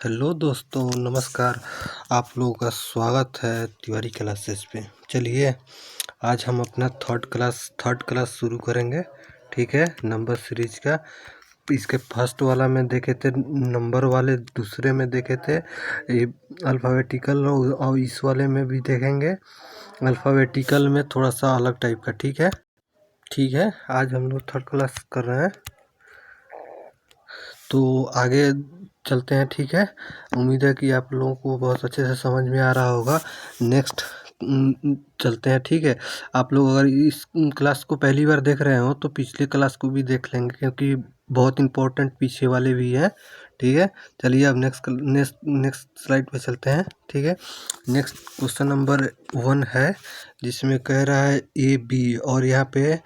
Hello दोस्तों, नमस्कार। आप लोगों का स्वागत है तिवारी क्लासेस पे। चलिए आज हम अपना थर्ड क्लास शुरू करेंगे। ठीक है, नंबर सीरीज का। इसके फर्स्ट वाला में देखे थे नंबर वाले, दूसरे में देखे थे ये अल्फ़ाबेटिकल, और इस वाले में भी देखेंगे अल्फ़ाबेटिकल में थोड़ा सा अलग टाइप का। ठीक है, आज हम लोग थर्ड क्लास कर रहे हैं तो आगे चलते हैं। ठीक है, उम्मीद है कि आप लोगों को बहुत अच्छे से समझ में आ रहा होगा। नेक्स्ट चलते हैं। ठीक है, आप लोग अगर इस क्लास को पहली बार देख रहे हो तो पिछले क्लास को भी देख लेंगे, क्योंकि बहुत इंपॉर्टेंट पीछे वाले भी हैं। ठीक है, चलिए अब नेक्स्ट स्लाइड पे चलते हैं। ठीक है, नेक्स्ट क्वेश्चन नंबर 1 है, जिसमें कह रहा है ए बी, और यहाँ पे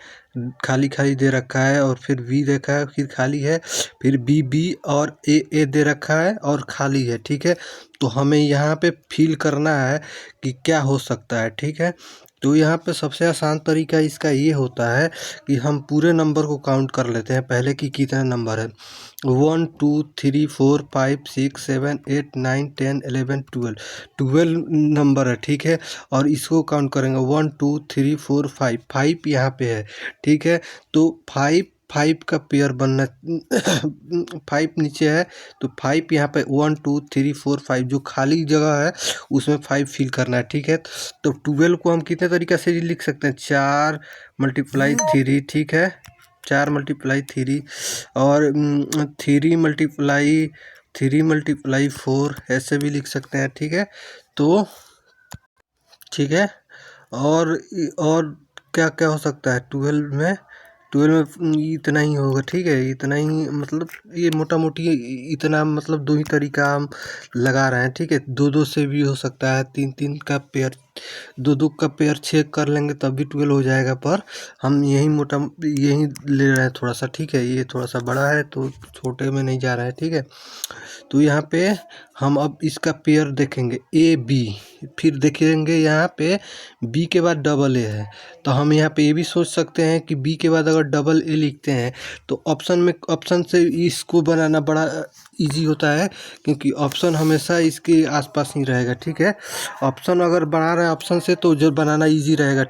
खाली खाली दे रखा है, और फिर बी देखा है, फिर खाली है, फिर बी बी और ए दे रखा है और खाली है। ठीक है, तो हमें यहाँ पे फिल करना है कि क्या हो सकता है। ठीक है, तो यहाँ पे सबसे आसान तरीका इसका ये होता है कि हम पूरे नंबर को काउंट कर लेते हैं पहले कि कितने नंबर है। 1 2 3 4 5 6 7 8 9 10 11 12 नंबर है। ठीक है, और इसको काउंट करेंगे 1 2 3 4 5 5 यहाँ पे है। ठीक है, तो 5 का पेयर बनना 5 नीचे है, तो 5 यहाँ पे 1 2 3 4 5 जो खाली जगह है उसमें 5 फिल करना है। ठीक है, तो 12 को हम कितने तरीक़े से लिख सकते हैं? 4 × 3। ठीक है, 4 × 3, और 3 × 4 ऐसे भी लिख सकते हैं। ठीक है, तो ठीक है, और क्या क्या हो सकता है 12 में इतना ही होगा। ठीक है, इतना ही, मतलब ये मोटा मोटी इतना, मतलब दो ही तरीका हम लगा रहे हैं। ठीक है, दो दो से भी हो सकता है, तीन तीन का पेयर, दो दो का पेयर चेक कर लेंगे तब भी 12 हो जाएगा, पर हम यही ले रहे हैं थोड़ा सा। ठीक है, ये थोड़ा सा बड़ा है तो छोटे में नहीं जा रहा है। ठीक है, तो यहाँ पे हम अब इसका पेयर देखेंगे ए बी, फिर देखेंगे यहाँ पे बी के बाद डबल ए है, तो हम यहाँ पे ये भी सोच सकते हैं कि बी के बाद अगर डबल ए लिखते हैं तो ऑप्शन से इसको बनाना बड़ा इजी होता है, क्योंकि ऑप्शन हमेशा इसके आसपास ही रहेगा। ठीक है, ऑप्शन अगर बना रहे हैं ऑप्शन से तो जो बनाना इजी रहेगा।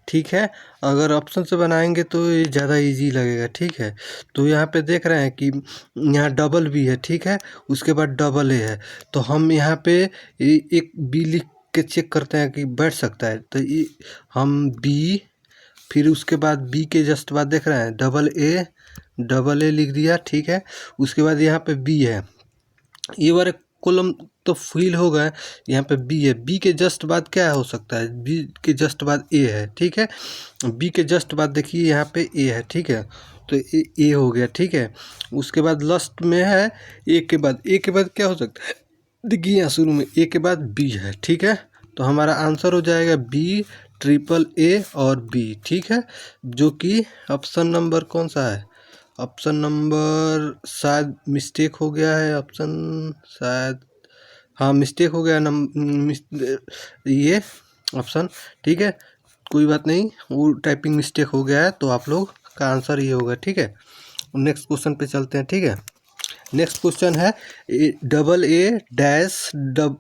ठीक है, अगर ऑप्शन से बनाएंगे तो ये ज़्यादा इजी लगेगा। ठीक है, तो यहाँ पे देख रहे हैं कि यहाँ डबल बी है। ठीक है, उसके बाद डबल ए है, तो हम यहाँ पे एक बी लिख के चेक करते हैं कि बैठ सकता है, तो ये हम बी, फिर उसके बाद बी के जस्ट बाद देख रहे हैं डबल ए लिख दिया। ठीक है, उसके बाद यहाँ पे बी है, ये वाले कॉलम तो फिल हो गए। यहाँ पे बी है, बी के जस्ट बाद क्या हो सकता है? बी के जस्ट बाद ए है। ठीक है, बी के जस्ट बाद देखिए यहाँ पे ए है। ठीक है, तो ए हो गया। ठीक है, उसके बाद लास्ट में है ए के बाद क्या हो सकता है? देखिए यहाँ शुरू में ए के बाद बी है। ठीक है, तो हमारा आंसर हो जाएगा बी ट्रिपल ए और बी। ठीक है, जो कि ऑप्शन नंबर कौन सा है? ऑप्शन नंबर शायद मिस्टेक हो गया है, ऑप्शन शायद, हाँ मिस्टेक हो गया ये ऑप्शन। ठीक है, कोई बात नहीं, वो टाइपिंग मिस्टेक हो गया है, तो आप लोग का आंसर ये होगा। ठीक है, नेक्स्ट क्वेश्चन पे चलते हैं। ठीक है, नेक्स्ट क्वेश्चन है double A dash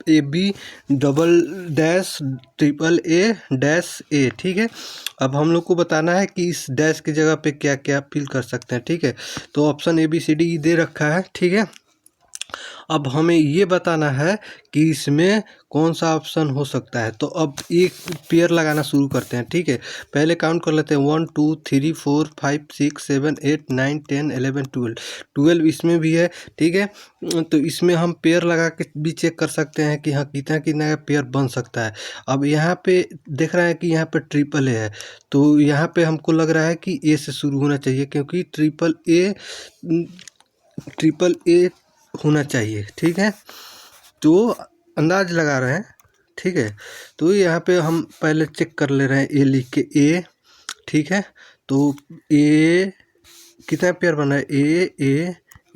A B double dash triple A dash A. ठीक है, अब हम लोग को बताना है कि इस डैश की जगह पे क्या क्या फिल कर सकते हैं। ठीक है, तो option A B C D दे रखा है। ठीक है, अब हमें ये बताना है कि इसमें कौन सा ऑप्शन हो सकता है, तो अब एक पेयर लगाना शुरू करते हैं। ठीक है, पहले काउंट कर लेते हैं 1 2 3 4 5 6 7 8 9 10 11 12 इसमें भी है। ठीक है, तो इसमें हम पेयर लगा के भी चेक कर सकते हैं कि हाँ कितना कितना का पेयर बन सकता है। अब यहाँ पे देख रहा है कि यहाँ पे ट्रिपल ए है, तो यहाँ पे हमको लग रहा है कि ए से शुरू होना चाहिए, क्योंकि ट्रिपल ए होना चाहिए। ठीक है, तो अंदाज लगा रहे हैं। ठीक है, तो यहाँ पे हम पहले चेक कर ले रहे हैं ए लिख के ए। ठीक है, तो ए कितना पेयर बना है?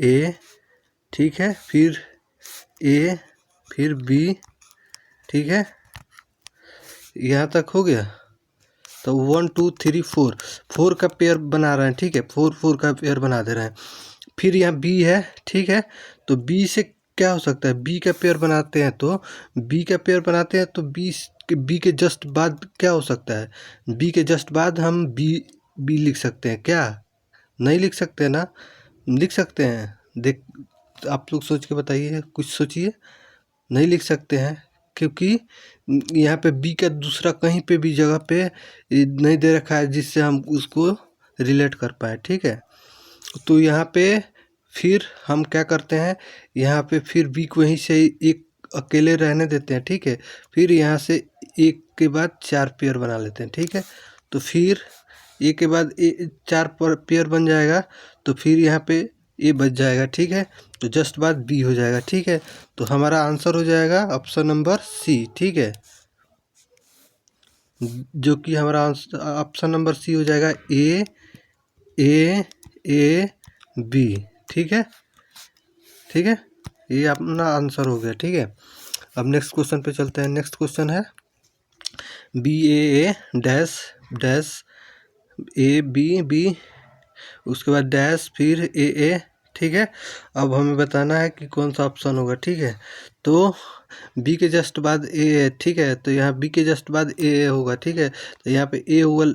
ए। ठीक है, फिर ए, फिर बी। ठीक है, यहाँ तक हो गया, तो 1 2 3 4 का पेयर बना रहे हैं। ठीक है, 4 का पेयर बना दे रहे हैं। फिर यहाँ बी है। ठीक है, तो बी से क्या हो सकता है, बी का पेयर बनाते हैं तो बी के जस्ट बाद क्या हो सकता है, बी के जस्ट बाद हम बी लिख सकते हैं क्या, नहीं लिख सकते ना, लिख सकते हैं। देख, आप लोग सोच के बताइए, कुछ सोचिए। नहीं लिख सकते हैं क्योंकि यहाँ पे बी का दूसरा कहीं पे भी जगह पे नहीं दे रखा है जिससे हम उसको रिलेट कर पाए, ठीक है। तो यहाँ पे फिर हम क्या करते हैं, यहाँ पे फिर बी को वहीं से एक अकेले रहने देते हैं, ठीक है। फिर यहाँ से एक के बाद 4 पेयर बना लेते हैं, ठीक है। तो फिर ए के बाद 4 पेयर बन जाएगा, तो फिर यहाँ पे ए बच जाएगा, ठीक है। तो जस्ट बाद बी हो जाएगा, ठीक है। तो हमारा आंसर हो जाएगा ऑप्शन नंबर सी, ठीक है। जो कि हमारा ऑप्शन नंबर सी हो जाएगा, ए बी, ठीक है, ठीक है। ये अपना आंसर हो गया, ठीक है। अब नेक्स्ट क्वेश्चन पे चलते हैं। नेक्स्ट क्वेश्चन है B A dash dash A B, उसके बाद डैश फिर ए, ठीक है। अब हमें बताना है कि कौन सा ऑप्शन होगा, ठीक है। तो बी के जस्ट बाद ए है, ठीक है। तो यहाँ बी के जस्ट बाद ए होगा, ठीक है। तो यहाँ पे ए होगा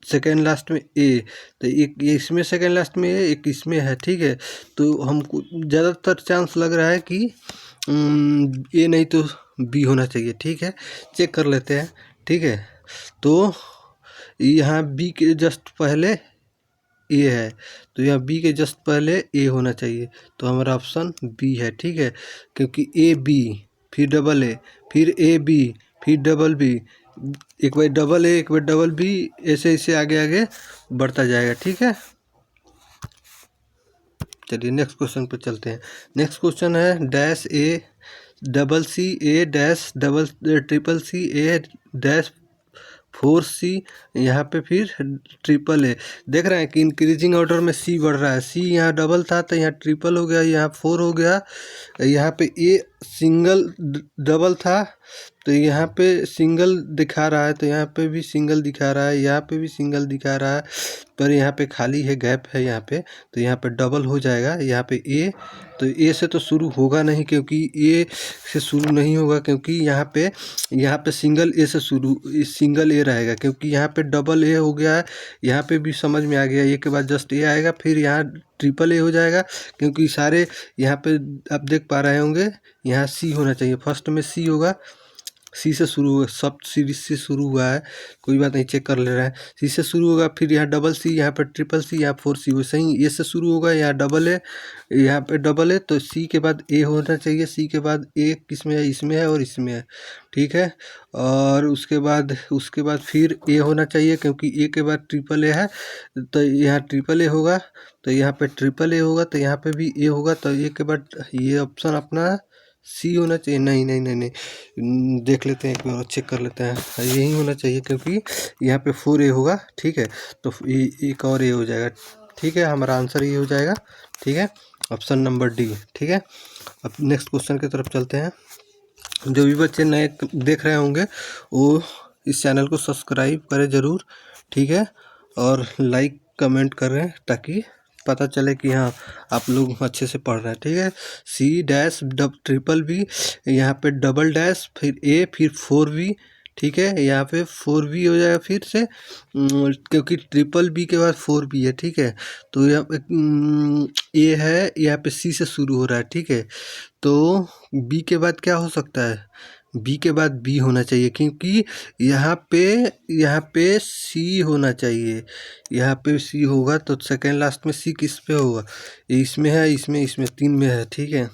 सेकेंड लास्ट में ए, तो एक इसमें सेकेंड लास्ट में ए, एक इसमें है, ठीक है। तो हमको ज़्यादातर चांस लग रहा है कि ए नहीं तो बी होना चाहिए, ठीक है। चेक कर लेते हैं, ठीक है। तो यहाँ बी के जस्ट पहले ए है, तो यहाँ बी के जस्ट पहले ए होना चाहिए, तो हमारा ऑप्शन बी है, ठीक है। क्योंकि ए बी फिर डबल ए फिर ए बी फिर डबल बी, एक बार डबल ए एक बार डबल बी, ऐसे ऐसे आगे आगे बढ़ता जाएगा, ठीक है। चलिए नेक्स्ट क्वेश्चन पे चलते हैं। नेक्स्ट क्वेश्चन है dash A double C A dash double triple C A dash 4C, यहाँ पे फिर ट्रिपल ए। देख रहे हैं कि इंक्रीजिंग ऑर्डर में सी बढ़ रहा है, सी यहाँ डबल था तो यहाँ ट्रिपल हो गया, यहाँ 4 हो गया, यहाँ पे ए सिंगल डबल था तो यहाँ पे सिंगल दिखा रहा है, तो यहाँ पे भी सिंगल दिखा रहा है, यहाँ पे भी सिंगल दिखा रहा है, पर यहाँ पे खाली है, गैप है यहाँ पे, तो यहाँ पे डबल हो जाएगा। यहाँ पे ए, तो ए से तो शुरू होगा नहीं, क्योंकि ए से शुरू नहीं होगा, क्योंकि यहाँ पे सिंगल ए से शुरू सिंगल ए रहेगा, क्योंकि यहाँ पे डबल ए हो गया है। यहाँ पे भी समझ में आ गया, ए के बाद जस्ट ए आएगा, फिर यहाँ ट्रिपल ए हो जाएगा, क्योंकि सारे यहाँ पे आप देख पा रहे होंगे, यहाँ सी होना चाहिए, फर्स्ट में सी होगा, सी से शुरू हुआ, सब सीरीज से शुरू हुआ है, कोई बात नहीं, चेक कर ले रहे हैं। सी से शुरू होगा, फिर यहाँ डबल सी, यहाँ पर ट्रिपल सी, यहाँ 4C, वैसे ही ए से शुरू होगा, यहाँ डबल ए, यहाँ पे डबल ए, तो सी के बाद ए होना चाहिए, सी के बाद ए किसमें है, इसमें है और इसमें है, ठीक है। और उसके बाद फिर ए होना चाहिए, क्योंकि ए के बाद ट्रिपल ए है, तो यहाँ ट्रिपल ए होगा, तो यहाँ पे ट्रिपल ए होगा, तो यहाँ पे भी ए होगा, तो ए के बाद ये ऑप्शन अपना सी होना चाहिए। नहीं नहीं नहीं नहीं, देख लेते हैं, एक बार चेक कर लेते हैं, यही होना चाहिए, क्योंकि यहाँ पे 4A होगा, ठीक है। तो एक और ए हो जाएगा, ठीक है। हमारा आंसर ये हो जाएगा, ठीक है, ऑप्शन नंबर डी, ठीक है। अब नेक्स्ट क्वेश्चन की तरफ चलते हैं। जो भी बच्चे नए देख रहे होंगे वो इस चैनल को सब्सक्राइब करें ज़रूर, ठीक है, और लाइक कमेंट करें, ताकि पता चले कि हाँ आप लोग अच्छे से पढ़ रहे हैं, ठीक है। सी डैश ट्रिपल बी, यहाँ पे डबल डैश फिर ए फिर 4V, ठीक है। यहाँ पे 4V हो जाएगा फिर से, क्योंकि ट्रिपल बी के बाद 4B है, ठीक है। तो यहाँ पे ए है, यहाँ पे सी से शुरू हो रहा है, ठीक है। तो बी के बाद क्या हो सकता है, बी के बाद बी होना चाहिए, क्योंकि यहाँ पे सी होना चाहिए, यहाँ पे सी होगा, तो सेकेंड लास्ट में सी किस पे होगा, इसमें है, इसमें 3 में है, ठीक है।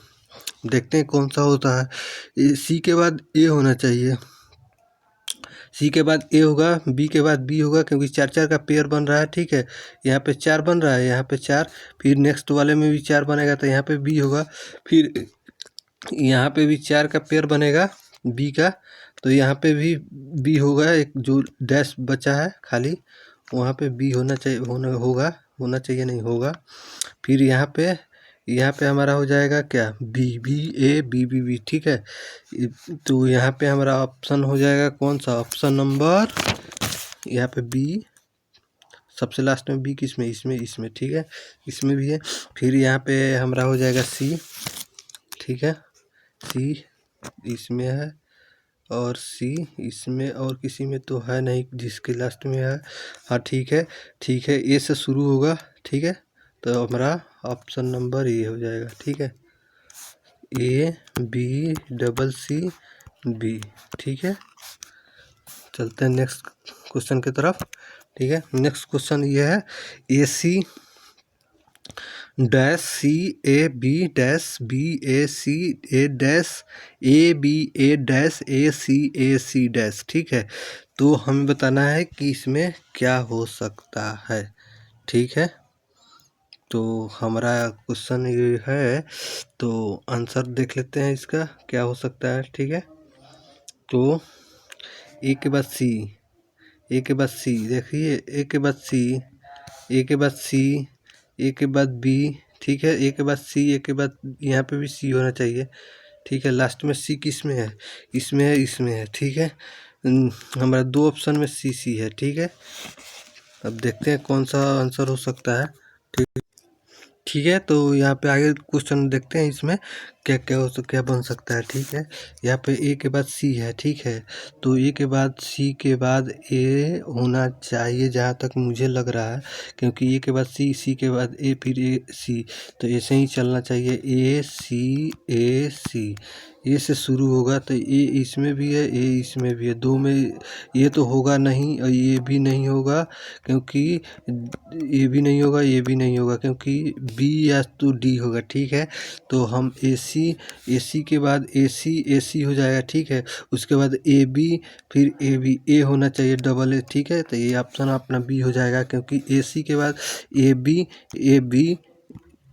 देखते हैं कौन सा होता है। सी के बाद ए होना चाहिए, सी के बाद ए होगा, बी के बाद बी होगा, क्योंकि 4 का पेयर बन रहा है, ठीक है। यहाँ पे 4 बन रहा है, यहाँ पे 4, फिर नेक्स्ट वाले में भी 4 बनेगा, तो यहाँ पे बी होगा, फिर यहाँ पे भी 4 का पेयर बनेगा बी का, तो यहाँ पे भी बी होगा, एक जो डैश बचा है खाली, वहाँ पे बी होना चाहिए, होना चाहिए नहीं होगा। फिर यहाँ पे हमारा हो जाएगा क्या, बी, ठीक है। तो यहाँ पे हमारा ऑप्शन हो जाएगा कौन सा, ऑप्शन नंबर, यहाँ पे बी, सबसे लास्ट में बी इसमें, ठीक है, इसमें भी है। फिर यहाँ पे हमारा हो जाएगा सी, ठीक है, सी इसमें है और सी इसमें, और किसी में तो है नहीं जिसके लास्ट में है। हाँ ठीक है, ठीक है, ए से शुरू होगा, ठीक है, तो हमारा ऑप्शन नंबर ए हो जाएगा। ठीक है, A B double C B. ठीक है, चलते हैं नेक्स्ट क्वेश्चन की तरफ। ठीक है, नेक्स्ट क्वेश्चन ये है, A C dash C A B dash B A C A dash A B A dash A C dash. ठीक है, तो हमें बताना है कि इसमें क्या हो सकता है। ठीक है, तो हमारा क्वेश्चन ये है, तो आंसर देख लेते हैं इसका क्या हो सकता है। ठीक है, तो ए के बाद सी, ए के बाद सी, देखिए ए के बाद सी, ए के बाद सी, ए के बाद बी। ठीक है, ए के बाद सी, ए के बाद यहाँ पे भी सी होना चाहिए। ठीक है, लास्ट में सी किस में है, इसमें है, इसमें है। ठीक है, हमारा दो ऑप्शन में सी सी है। ठीक है, अब देखते हैं कौन सा आंसर हो सकता है। ठीक है, तो यहाँ पे आगे क्वेश्चन देखते हैं, इसमें क्या क्या हो क्या बन सकता है। ठीक है, यहाँ पे ए के बाद सी है। ठीक है, तो ए के बाद सी के बाद ए होना चाहिए जहाँ तक मुझे लग रहा है, क्योंकि ए के बाद सी, सी के बाद ए, फिर ए सी, तो ऐसे ही चलना चाहिए, ए सी ए सी। ए से शुरू होगा तो ए इसमें भी है, ए इसमें भी है, दो में ये तो होगा नहीं और ये भी नहीं होगा, क्योंकि ये भी नहीं होगा, ये भी नहीं होगा, क्योंकि बी या तो डी होगा। ठीक है, तो हम ए सी के बाद ए सी हो जाएगा। ठीक है, उसके बाद ए बी, फिर ए बी, ए होना चाहिए डबल ए। ठीक है, तो ये ऑप्शन अपना बी हो जाएगा, क्योंकि ए सी के बाद ए बी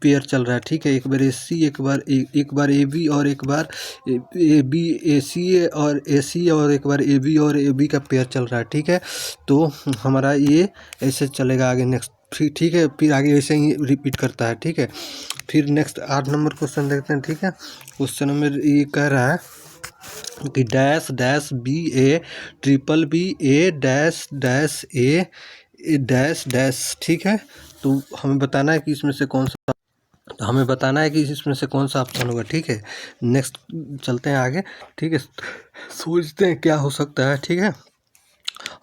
पेयर चल रहा है। ठीक है, एक बार ए सी, एक बार ए बी, और एक बार ए बी ए सी और ए सी, और एक बार ए बी और ए बी का पेयर चल रहा है। ठीक है, तो हमारा ये ऐसे चलेगा आगे नेक्स्ट। ठीक है, फिर आगे ऐसे ही रिपीट करता है। ठीक है, फिर नेक्स्ट 8 नंबर क्वेश्चन देखते हैं। ठीक है, क्वेश्चन नंबर ये कह रहा है कि dash dash B A triple B A dash dash A dash dash. ठीक है, तो हमें बताना है कि इसमें से कौन सा, तो हमें बताना है कि इसमें से कौन सा ऑप्शन होगा। ठीक है, नेक्स्ट चलते हैं आगे। ठीक है, सोचते हैं क्या हो सकता है। ठीक है,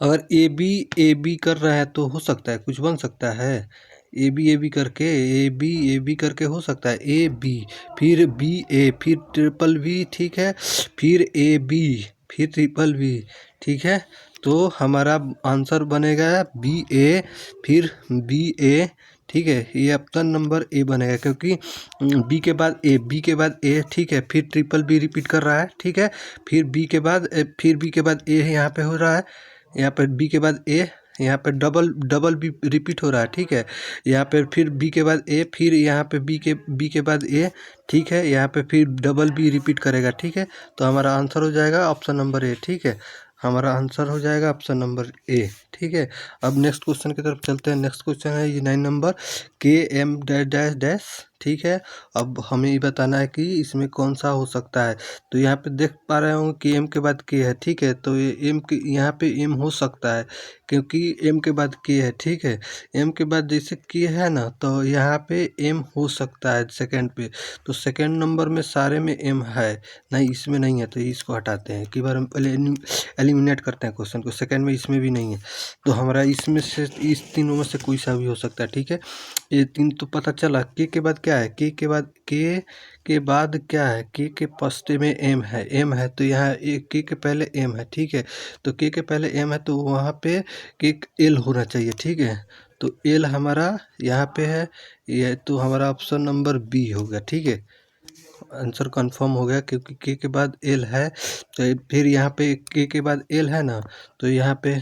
अगर ए बी कर रहा है तो हो सकता है कुछ बन सकता है, ए बी करके हो सकता है, ए बी, फिर बी ए, फिर ट्रिपल बी। ठीक है, फिर ए बी, फिर ट्रिपल बी। ठीक है, तो हमारा आंसर बनेगा बी ए, फिर बी ए। ठीक है, ये ऑप्शन नंबर ए बनेगा, क्योंकि बी के बाद ए, बी के बाद ए। ठीक है, फिर ट्रिपल बी रिपीट कर रहा है। ठीक है, फिर बी के बाद फिर बी के बाद ए यहाँ पे हो रहा है, यहाँ पर बी के बाद ए, यहाँ पे डबल बी रिपीट हो रहा है। ठीक है, यहाँ पे फिर बी के बाद ए, फिर यहाँ पे बी के बाद ए। ठीक है, यहाँ पे फिर डबल बी रिपीट करेगा। ठीक है, तो हमारा आंसर हो जाएगा ऑप्शन नंबर ए। ठीक है, हमारा आंसर हो जाएगा ऑप्शन नंबर ए। ठीक है, अब नेक्स्ट क्वेश्चन की तरफ चलते हैं। नेक्स्ट क्वेश्चन है ये 9 नंबर, के एम डैश डैश डैश। ठीक है, अब हमें ये बताना है कि इसमें कौन सा हो सकता है। तो यहाँ पे देख पा रहे होंगे कि एम के बाद के है। ठीक है, तो ये एम के यहाँ पे एम हो सकता है, क्योंकि एम के बाद के है। ठीक है, एम के बाद जैसे के है ना, तो यहाँ पे एम हो सकता है सेकंड पे, तो सेकंड नंबर में सारे में एम है, नहीं इसमें नहीं है, तो इसको हटाते हैं। कि बार हम पहले एलिमिनेट करते हैं क्वेश्चन को, सेकंड में इसमें भी नहीं है, तो हमारा इसमें से इस तीनों में से कोई सा भी हो सकता है। ठीक है, ये तीन तो पता चला। के बाद क्या है, के बाद क्या है, के फर्स्ट में एम है, तो यहाँ के पहले एम है। ठीक है, तो के पहले एम है, तो वहाँ पे के एल होना चाहिए। ठीक है, तो एल हमारा यहाँ पे है, ये तो हमारा ऑप्शन नंबर बी हो गया। ठीक है, आंसर कंफर्म हो गया, क्योंकि के बाद एल है, तो फिर यहाँ पे के बाद एल है ना, तो यहाँ पे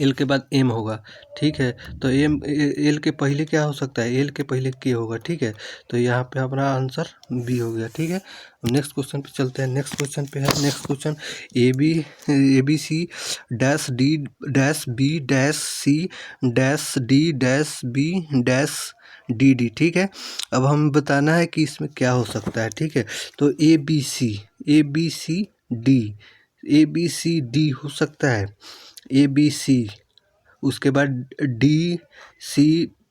एल के बाद एम होगा। ठीक है, तो एल के पहले क्या हो सकता है, एल के पहले के होगा। ठीक है, तो यहाँ पे हमारा आंसर बी हो गया। ठीक है, नेक्स्ट क्वेश्चन पे चलते हैं। नेक्स्ट क्वेश्चन पे है, next question A B C dash D dash B dash C dash D dash B dash D D. ठीक है, अब हमें बताना है कि इसमें क्या हो सकता है। ठीक है, तो A B C D, A B C D हो सकता है, ए बी सी, उसके बाद डी सी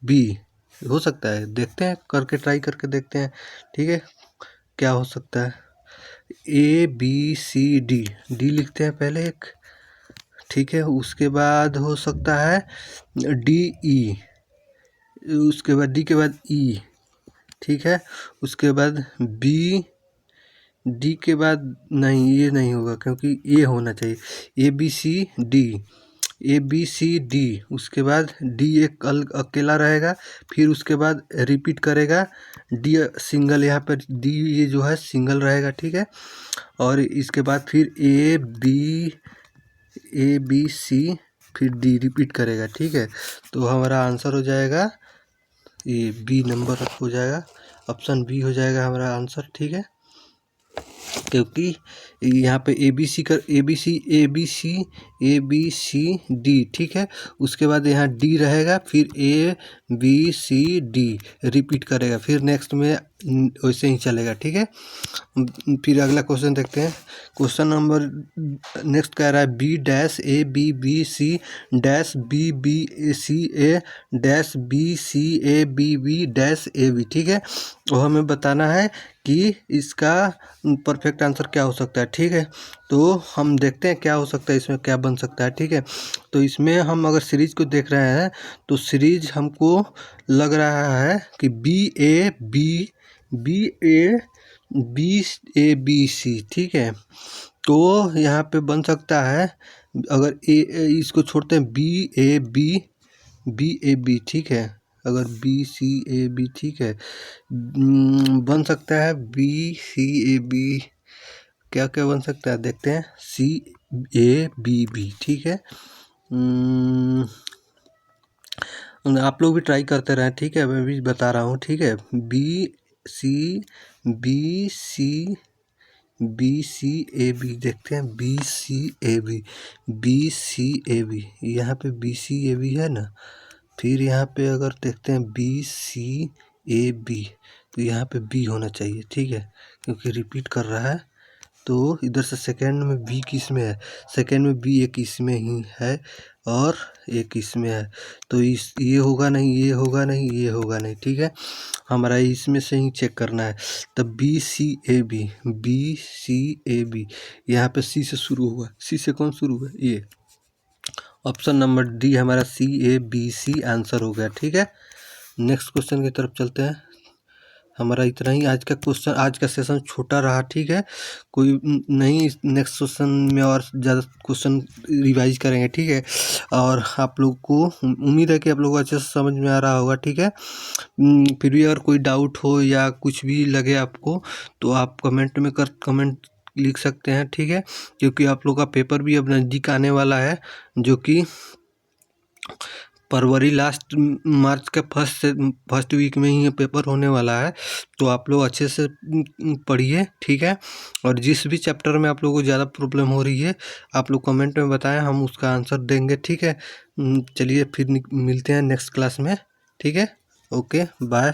बी हो सकता है। देखते हैं करके, ट्राई करके देखते हैं। ठीक है, क्या हो सकता है? ABCD, डी लिखते हैं पहले एक, ठीक है। उसके बाद हो सकता है DE, उसके बाद डी के बाद E, ठीक है। उसके बाद B, डी के बाद नहीं, ये नहीं होगा क्योंकि ए होना चाहिए। ABCD, उसके बाद डी एक अकेला रहेगा, फिर उसके बाद रिपीट करेगा डी सिंगल, यहाँ पर डी ये जो है सिंगल रहेगा, ठीक है। और इसके बाद फिर ABC, फिर डी रिपीट करेगा, ठीक है। तो हमारा आंसर हो जाएगा ये बी नंबर हो जाएगा, ऑप्शन बी हो जाएगा हमारा आंसर, ठीक है। क्योंकि यहाँ पे ABCD, ठीक है। उसके बाद यहाँ डी रहेगा, फिर ABCD रिपीट करेगा, फिर नेक्स्ट में वैसे ही चलेगा, ठीक है। फिर अगला क्वेश्चन देखते हैं। क्वेश्चन नंबर नेक्स्ट कह रहा है B-ABBC-BBCA-BCABB-AB, ठीक है। और हमें बताना है कि इसका परफेक्ट आंसर क्या हो सकता है, ठीक है। तो हम देखते हैं क्या हो सकता है, इसमें क्या बन सकता है, ठीक है। तो इसमें हम अगर सीरीज को देख रहे हैं तो सीरीज हमको लग रहा है कि BABC, ठीक है। तो यहाँ पे बन सकता है, अगर इसको छोड़ते हैं BAB, ठीक है। अगर BCAB, ठीक है, बन सकता है BCAB, क्या क्या बन सकता है देखते हैं, CABB, ठीक है। आप लोग भी ट्राई करते रहें, ठीक है। मैं भी बता रहा हूँ, ठीक है। BCAB देखते हैं, BCAB, यहाँ पे BCAB है ना। फिर यहाँ पे अगर देखते हैं BCAB, तो यहाँ पे B होना चाहिए, ठीक है, क्योंकि रिपीट कर रहा है। तो इधर से सेकेंड में B किस में है, सेकेंड में B एक इसमें ही है और एक इसमें है। तो ये होगा नहीं, ये होगा नहीं, ये होगा नहीं, ठीक है। हमारा इसमें से ही चेक करना है। तब BCAB, यहाँ पे C से शुरू हुआ, C से कौन शुरू हुआ, ये ऑप्शन नंबर डी हमारा CABC आंसर हो गया, ठीक है। नेक्स्ट क्वेश्चन की तरफ चलते हैं। हमारा इतना ही आज का क्वेश्चन, आज का सेशन छोटा रहा, ठीक है। कोई नहीं, नेक्स्ट सेशन में और ज़्यादा क्वेश्चन रिवाइज करेंगे, ठीक है। और आप लोग को उम्मीद है कि आप लोग को अच्छे से समझ में आ रहा होगा, ठीक है। फिर भी अगर कोई डाउट हो या कुछ भी लगे आपको, तो आप कमेंट लिख सकते हैं, ठीक है। क्योंकि आप लोग का पेपर भी अब नज़दीक आने वाला है, जो कि फरवरी लास्ट मार्च के फर्स्ट वीक में ही पेपर होने वाला है। तो आप लोग अच्छे से पढ़िए, ठीक है। और जिस भी चैप्टर में आप लोगों को ज़्यादा प्रॉब्लम हो रही है, आप लोग कमेंट में बताएं, हम उसका आंसर देंगे, ठीक है। चलिए फिर मिलते हैं नेक्स्ट क्लास में, ठीक है। Okay, bye.